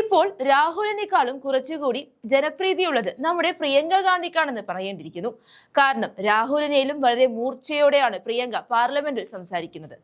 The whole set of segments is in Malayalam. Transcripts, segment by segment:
ഇപ്പോൾ രാഹുലിനേക്കാളും കുറച്ചുകൂടി ജനപ്രീതിയുള്ളത് നമ്മുടെ പ്രിയങ്ക ഗാന്ധിക്കാണെന്ന് പറയേണ്ടിയിരിക്കുന്നു. കാരണം രാഹുലിനേലും വളരെ മൂർച്ചയോടെയാണ് പ്രിയങ്ക പാർലമെന്റിൽ സംസാരിക്കുന്നത്.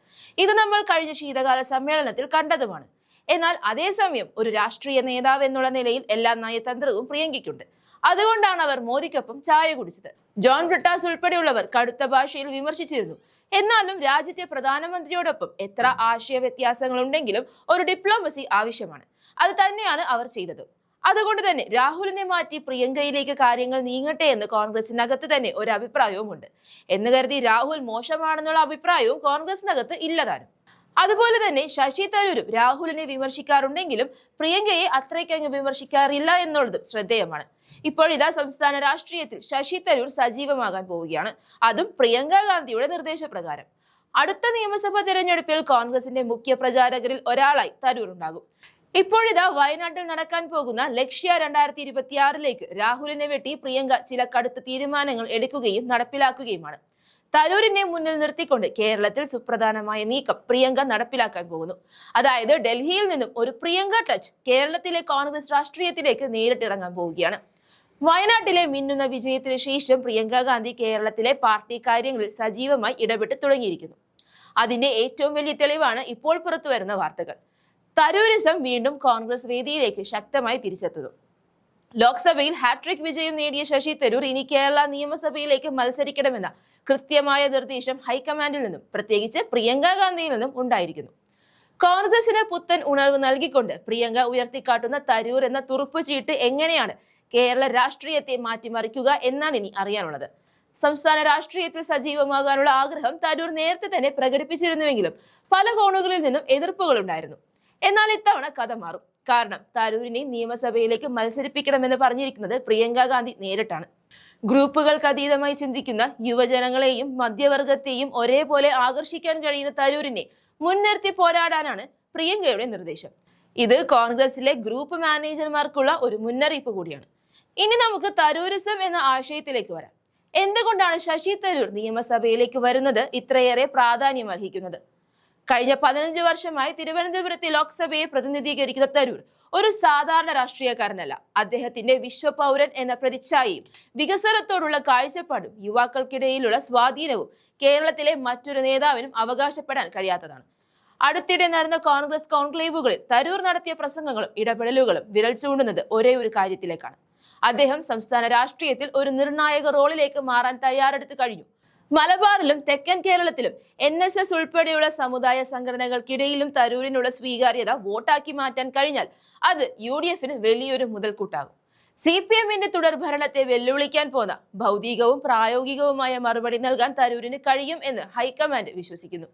ഇത് നമ്മൾ കഴിഞ്ഞ ശീതകാല സമ്മേളനത്തിൽ കണ്ടതുമാണ്. എന്നാൽ അതേസമയം ഒരു രാഷ്ട്രീയ നേതാവ് എന്നുള്ള നിലയിൽ എല്ലാ നയതന്ത്രവും പ്രിയങ്കയ്ക്കുണ്ട്. അതുകൊണ്ടാണ് അവർ മോദിക്കൊപ്പം ചായ കുടിച്ചത്. ജോൺ ബ്രിട്ടാസ് ഉൾപ്പെടെയുള്ളവർ കടുത്ത ഭാഷയിൽ വിമർശിച്ചിരുന്നു. എന്നാലും രാജ്യത്തെ പ്രധാനമന്ത്രിയോടൊപ്പം എത്ര ആശയ വ്യത്യാസങ്ങൾ ഉണ്ടെങ്കിലും ഒരു ഡിപ്ലോമസി ആവശ്യമാണ്. അത് തന്നെയാണ് അവർ ചെയ്തത്. അതുകൊണ്ട് തന്നെ രാഹുലിനെ മാറ്റി പ്രിയങ്കയിലേക്ക് കാര്യങ്ങൾ നീങ്ങട്ടെ എന്ന് കോൺഗ്രസിനകത്ത് തന്നെ ഒരു അഭിപ്രായവുമുണ്ട്. എന്ന് കരുതി രാഹുൽ മോശമാണെന്നുള്ള അഭിപ്രായവും കോൺഗ്രസിനകത്ത് ഇല്ലതാനും. അതുപോലെ തന്നെ ശശി തരൂരും രാഹുലിനെ വിമർശിക്കാറുണ്ടെങ്കിലും പ്രിയങ്കയെ അത്രയ്ക്കങ്ങ് വിമർശിക്കാറില്ല എന്നുള്ളതും ശ്രദ്ധേയമാണ്. ഇപ്പോഴിതാ സംസ്ഥാന രാഷ്ട്രീയത്തിൽ ശശി തരൂർ സജീവമാകാൻ പോവുകയാണ്. അതും പ്രിയങ്ക ഗാന്ധിയുടെ നിർദ്ദേശപ്രകാരം. അടുത്ത നിയമസഭാ തെരഞ്ഞെടുപ്പിൽ കോൺഗ്രസിന്റെ മുഖ്യ പ്രചാരകരിൽ ഒരാളായി തരൂർ ഉണ്ടാകും. ഇപ്പോഴിതാ വയനാട്ടിൽ നടക്കാൻ പോകുന്ന ലക്ഷ്യ 2026 രാഹുലിനെ വെട്ടി പ്രിയങ്ക ചില കടുത്ത തീരുമാനങ്ങൾ എടുക്കുകയും നടപ്പിലാക്കുകയുമാണ്. തരൂരിനെ മുന്നിൽ നിർത്തിക്കൊണ്ട് കേരളത്തിൽ സുപ്രധാനമായ നീക്കം പ്രിയങ്ക നടപ്പിലാക്കാൻ പോകുന്നു. അതായത് ഡൽഹിയിൽ നിന്നും ഒരു പ്രിയങ്ക ടച്ച് കേരളത്തിലെ കോൺഗ്രസ് രാഷ്ട്രീയത്തിലേക്ക് നേരിട്ടിറങ്ങാൻ പോവുകയാണ്. വയനാട്ടിലെ മിന്നുന്ന വിജയത്തിന് ശേഷം പ്രിയങ്ക ഗാന്ധി കേരളത്തിലെ പാർട്ടി കാര്യങ്ങളിൽ സജീവമായി ഇടപെട്ട് തുടങ്ങിയിരിക്കുന്നു. അതിന്റെ ഏറ്റവും വലിയ തെളിവാണ് ഇപ്പോൾ പുറത്തുവരുന്ന വാർത്തകൾ. തരൂരിസം വീണ്ടും കോൺഗ്രസ് വേദിയിലേക്ക് ശക്തമായി തിരിച്ചെത്തുന്നു. ലോക്സഭയിൽ ഹാട്രിക് വിജയം നേടിയ ശശി തരൂർ ഇനി കേരള നിയമസഭയിലേക്ക് മത്സരിക്കണമെന്ന കൃത്യമായ നിർദ്ദേശം ഹൈക്കമാൻഡിൽ നിന്നും, പ്രത്യേകിച്ച് പ്രിയങ്ക ഗാന്ധിയിൽ നിന്നും ഉണ്ടായിരിക്കുന്നു. കോൺഗ്രസിന് പുത്തൻ ഉണർവ് നൽകിക്കൊണ്ട് പ്രിയങ്ക ഉയർത്തിക്കാട്ടുന്ന തരൂർ എന്ന തുറുപ്പ് ചീട്ട് എങ്ങനെയാണ് കേരള രാഷ്ട്രീയത്തെ മാറ്റിമറിക്കുക എന്നാണ് ഇനി അറിയാനുള്ളത്. സംസ്ഥാന രാഷ്ട്രീയത്തിൽ സജീവമാകാനുള്ള ആഗ്രഹം തരൂർ നേരത്തെ തന്നെ പ്രകടിപ്പിച്ചിരുന്നുവെങ്കിലും പല കോണുകളിൽ നിന്നും എതിർപ്പുകൾ ഉണ്ടായിരുന്നു. എന്നാൽ ഇത്തവണ കഥ മാറും. കാരണം തരൂരിനെ നിയമസഭയിലേക്ക് മത്സരിപ്പിക്കണമെന്ന് പറഞ്ഞിരിക്കുന്നത് പ്രിയങ്ക ഗാന്ധി നേരിട്ടാണ്. ഗ്രൂപ്പുകൾക്ക് അതീതമായി ചിന്തിക്കുന്ന യുവജനങ്ങളെയും മധ്യവർഗത്തെയും ഒരേപോലെ ആകർഷിക്കാൻ കഴിയുന്ന തരൂരിനെ മുൻനിർത്തി പോരാടാനാണ് പ്രിയങ്കയുടെ നിർദ്ദേശം. ഇത് കോൺഗ്രസിലെ ഗ്രൂപ്പ് മാനേജർമാർക്കുള്ള ഒരു മുന്നറിയിപ്പ് കൂടിയാണ്. ഇനി നമുക്ക് തരൂരിസം എന്ന ആശയത്തിലേക്ക് വരാം. എന്തുകൊണ്ടാണ് ശശി തരൂർ നിയമസഭയിലേക്ക് വരുന്നത് ഇത്രയേറെ പ്രാധാന്യം അർഹിക്കുന്നത്? കഴിഞ്ഞ 15 വർഷമായി തിരുവനന്തപുരത്തെ ലോക്സഭയെ പ്രതിനിധീകരിക്കുന്ന തരൂർ ഒരു സാധാരണ രാഷ്ട്രീയക്കാരനല്ല. അദ്ദേഹത്തിന്റെ വിശ്വപൗരൻ എന്ന പ്രതിച്ഛായയും വികസനത്തോടുള്ള കാഴ്ചപ്പാടും യുവാക്കൾക്കിടയിലുള്ള സ്വാധീനവും കേരളത്തിലെ മറ്റൊരു നേതാവിനും അവകാശപ്പെടാൻ കഴിയാത്തതാണ്. അടുത്തിടെ നടന്ന കോൺഗ്രസ് കോൺക്ലേവുകളിൽ തരൂർ നടത്തിയ പ്രസംഗങ്ങളും ഇടപെടലുകളും വിരൽ ചൂണ്ടുന്നത് ഒരേ ഒരു കാര്യത്തിലേക്കാണ്. അദ്ദേഹം സംസ്ഥാന രാഷ്ട്രീയത്തിൽ ഒരു നിർണായക റോളിലേക്ക് മാറാൻ തയ്യാറെടുത്തു കഴിഞ്ഞു. മലബാറിലും തെക്കൻ കേരളത്തിലും NSS ഉൾപ്പെടെയുള്ള സമുദായ സംഘടനകൾക്കിടയിലും തരൂരിനുള്ള സ്വീകാര്യത വോട്ടാക്കി മാറ്റാൻ കഴിഞ്ഞാൽ അത് UDFന് വലിയൊരു മുതൽക്കൂട്ടാകും. CPMന്റെ തുടർ ഭരണത്തെ വെല്ലുവിളിക്കാൻ പോന്ന ഭൗതികവും പ്രായോഗികവുമായ മറുപടി നൽകാൻ തരൂരിന് കഴിയും എന്ന് ഹൈക്കമാൻഡ് വിശ്വസിക്കുന്നു.